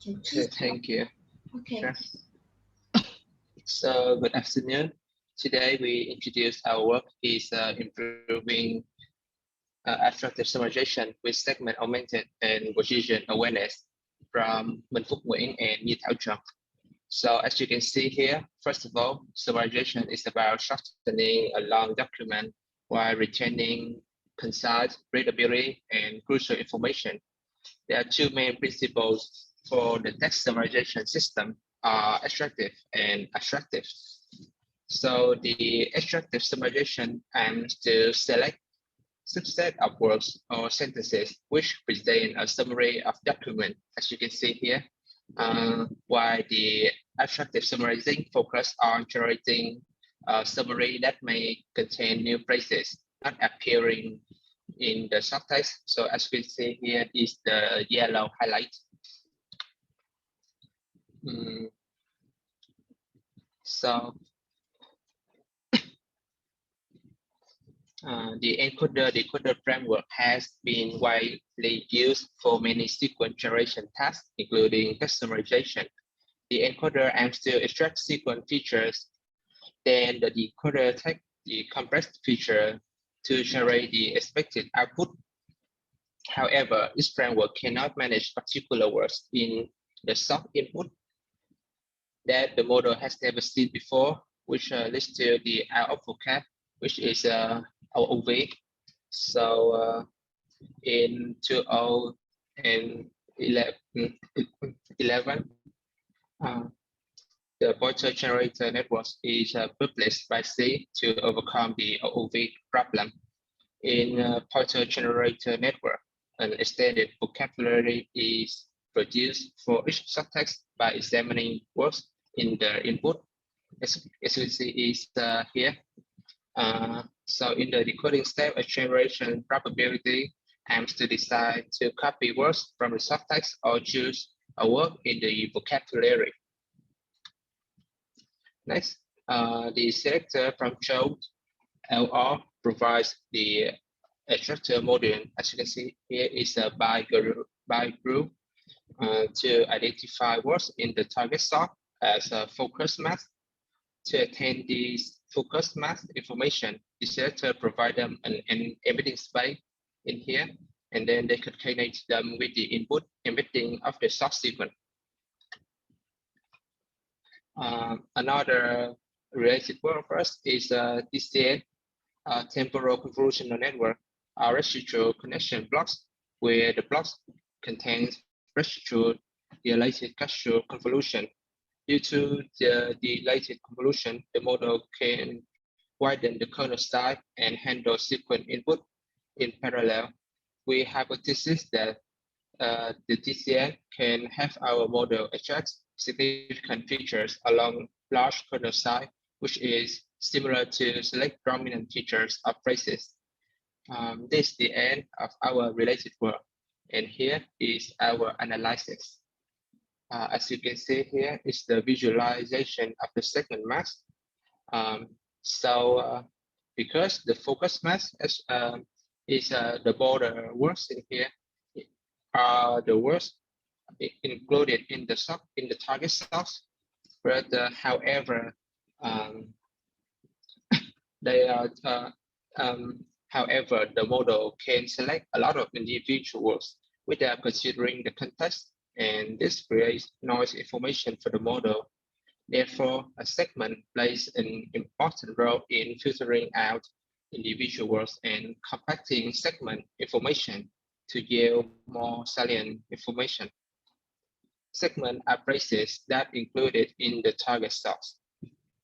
Okay, thank you. Okay. Sure. So, good afternoon. Today we introduce our work is improving abstractive summarization with segment-augmented and position awareness from Minh-Phuc, Nguyen and Nhi-Thao. So as you can see here, first of all, summarization is about shortening a long document while retaining concise, readability, and crucial information. There are two main principles for the text summarization system are extractive and abstractive. So the extractive summarization aims to select subset of words or sentences which present a summary of document, as you can see here, while the abstractive summarizing focus on generating a summary that may contain new phrases not appearing in the subtext. So as we see here is the yellow highlight. So the encoder-decoder framework has been widely used for many sequence generation tasks, including customization. The encoder aims to extract sequence features, then the decoder takes the compressed feature to generate the expected output. However, this framework cannot manage particular words in the soft input that the model has never seen before, which leads to the out of vocab, which is OOV. So in 2011, the pointer generator network is published by C to overcome the OOV problem. In pointer generator network, an extended vocabulary is produced for each subtext by examining words in the input, as you see is here. So in the decoding step, a generation probability aims to decide to copy words from the subtext or choose a word in the vocabulary. Next, the selector from Chow LR provides the extractor module. As you can see here is a by group to identify words in the target sort as a focus mask. To attain these focus mask information, the selector provides them an embedding space in here, and then they could connect them with the input embedding of the source sequence. Another related work for us is TCN, temporal convolutional network, are residual connection blocks, where the blocks contains residual dilated causal convolution. Due to the dilated convolution, the model can widen the kernel size and handle sequence input in parallel. We hypothesize that the TCN can have our model extract significant features along large kernel size, which is similar to select dominant features of phrases. This is the end of our related work, and here is our analysis. As you can see here is the visualization of the segment mask. Because the focus mask is the border words in here are the words included in the target source, but however they are however the model can select a lot of individual words without considering the context, and this creates noise information for the model. Therefore, a segment plays an important role in filtering out individual words and compacting segment information to yield more salient information. Segment are phrases that included in the target source,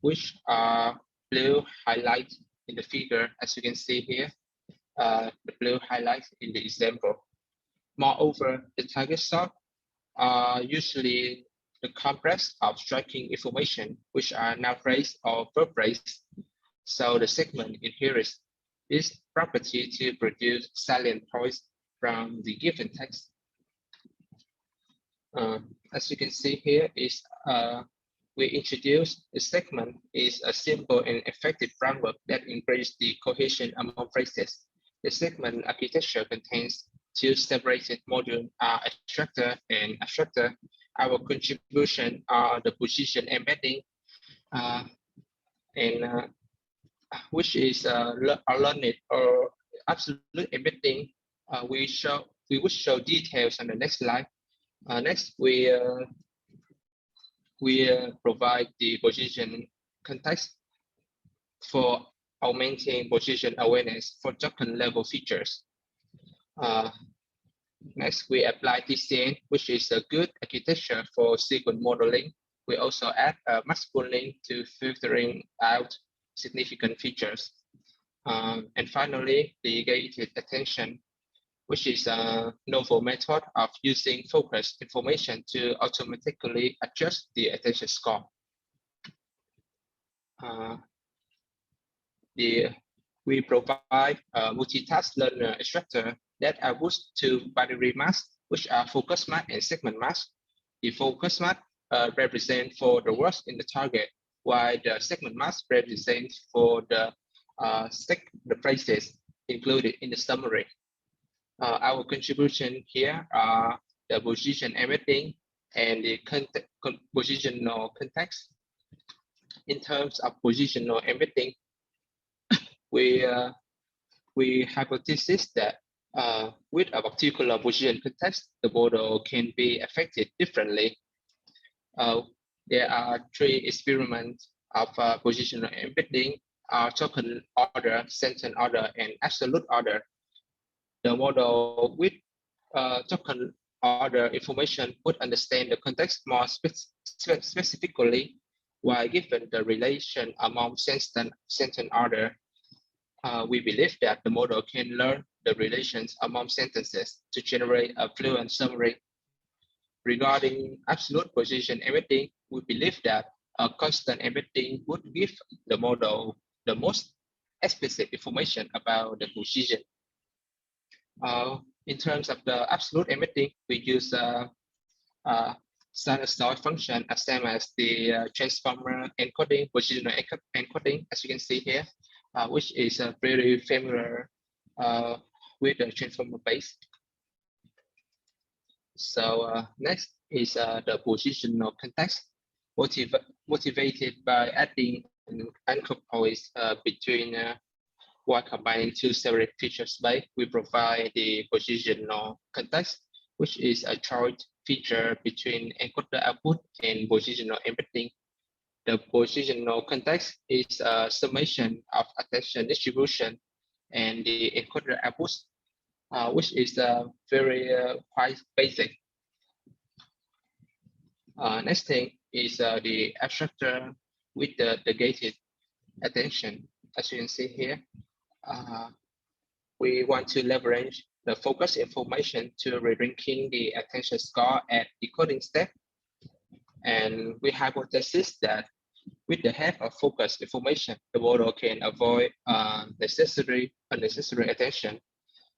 which are blue highlight in the figure, as you can see here, the blue highlight in the example. Moreover, the target source are usually the complex of striking information, which are noun phrase or verb phrase. So the segment inherits this property to produce salient points from the given text. As you can see here is we introduce the segment is a simple and effective framework that increases the cohesion among phrases. The segment architecture contains two separated modules, extractor and abstractor. our contribution are the position embedding, and which is learned or absolute embedding. We will show details on the next slide. Next, we provide the position context for augmenting position awareness for token level features. Next, we apply TCN, which is a good architecture for sequence modeling. We also add mask pooling to filtering out significant features. And finally, the gated attention, which is a novel method of using focused information to automatically adjust the attention score. We provide a multitask learner extractor that outputs two binary masks, which are focus mask and segment mask. The focus mask represent for the words in the target, while the segment mask represents for the phrases included in the summary. Our contribution here are the position embedding and the positional context. In terms of positional embedding, we hypothesize that with a particular position context, the model can be affected differently. There are three experiments of positional embedding: token order, sentence order, and absolute order. The model with token order information would understand the context more specifically, while given the relation among sentence order. We believe that the model can learn the relations among sentences to generate a fluent summary. Regarding absolute position embedding, we believe that a constant embedding would give the model the most explicit information about the position. In terms of the absolute embedding, we use sinusoid function as same as the transformer encoding, positional encoding, as you can see here, which is very familiar with the transformer base. So next is the positional context, motivated by adding an anchor points between while combining two separate feature space. We provide the positional context, which is a joint feature between encoder output and positional embedding. The positional context is a summation of attention distribution and the encoder output, which is very quite basic. Next thing is the abstractor with the gated attention. As you can see here, we want to leverage the focus information to re-ranking the attention score at decoding step. And we hypothesize that with the help of focus information, the model can avoid unnecessary attention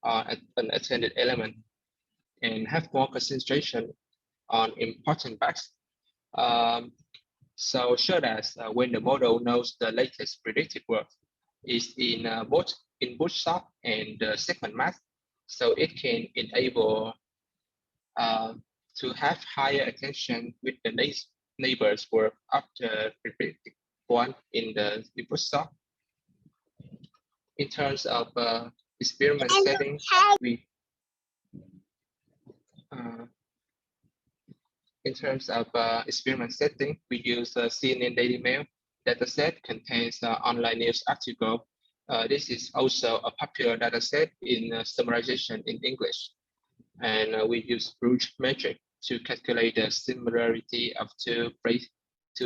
on unattended element and have more concentration on important facts. So show that when the model knows the latest predicted word is in both input sort and the segment mask, so it can enable to have higher attention with the neighbor's word after predicted one in the input sort. In terms of experiment setting, we use a CNN Daily Mail dataset contains online news article. This is also a popular dataset in summarization in English. And we use Rouge metric to calculate the similarity of two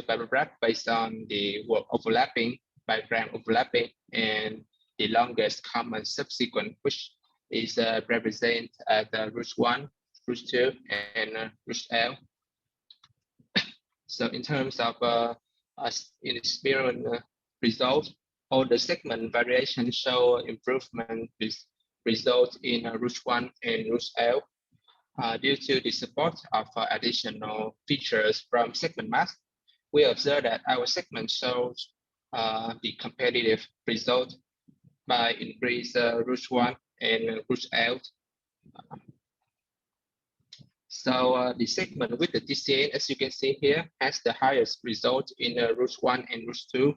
paragraphs based on the word overlapping, background overlapping, and the longest common subsequent, which is represented as Rouge 1, Rouge 2, and Rouge L. So in terms of in experiment results, all the segment variations show improvement with results in Rouge 1 and Rouge L. Due to the support of additional features from segment mask, we observe that our segment shows the competitive result by increase Rouge 1 and Rouge L. So the segment with the DCN, as you can see here, has the highest result in root 1 and root 2.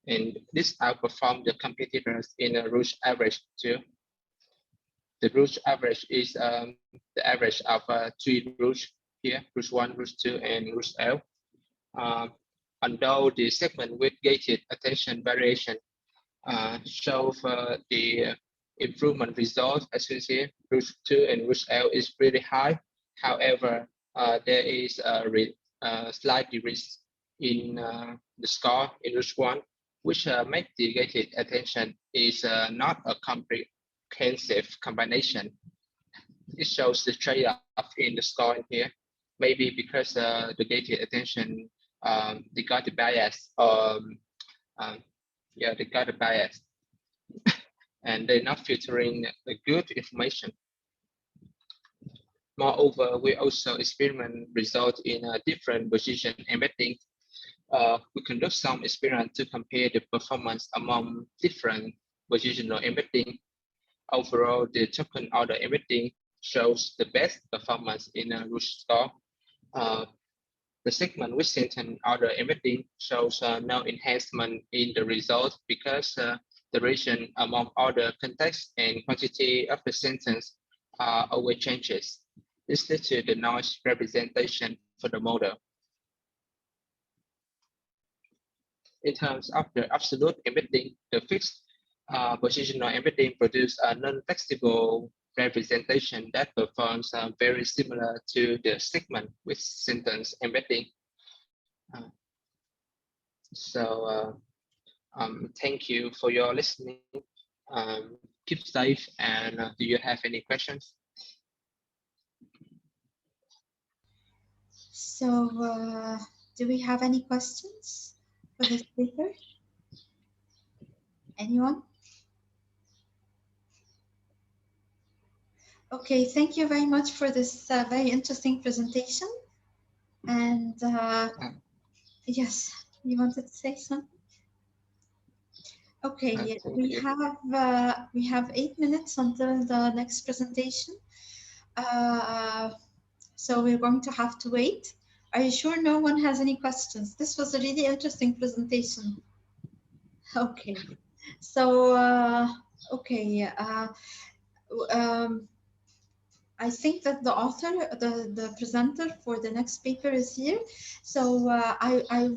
And this outperformed the competitors in root average too. The root average is the average of 3 roots here, root 1, root 2, and root L. Although the segment with gated attention variation shows the improvement result, as you see, root 2 and root L is pretty high. However, there is a slight decrease in the score in root 1, which makes the gated attention is not a comprehensive combination. It shows the trade-off in the score in here. Maybe because the gated attention, they got the bias, yeah, they got the bias, and they're not filtering the good information. Moreover, we also experiment result in a different position embedding. We conduct some experiment to compare the performance among different positional embedding. Overall, the token order embedding shows the best performance in a root score. The segment with sentence order embedding shows no enhancement in the result because the relation among order, context, and quantity of the sentence always changes. This leads to the noise representation for the model. In terms of the absolute embedding, the fixed positional embedding produces a non-flexible representation that performs very similar to the segment with sentence embedding. Thank you for your listening. Keep safe, and do you have any questions? So, do we have any questions for the speaker? Anyone? Okay, thank you very much for this very interesting presentation. And yes, you wanted to say something? Okay, we have 8 minutes until the next presentation. So we're going to have to wait. Are you sure no one has any questions? This was a really interesting presentation. Okay, so I think that the author, the presenter for the next speaker is here. So I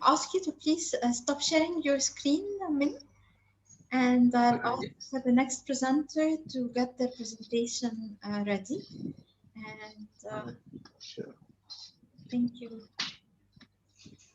ask you to please stop sharing your screen, Minh, and I'll ask for the next presenter to get the presentation ready. And sure. Thank you.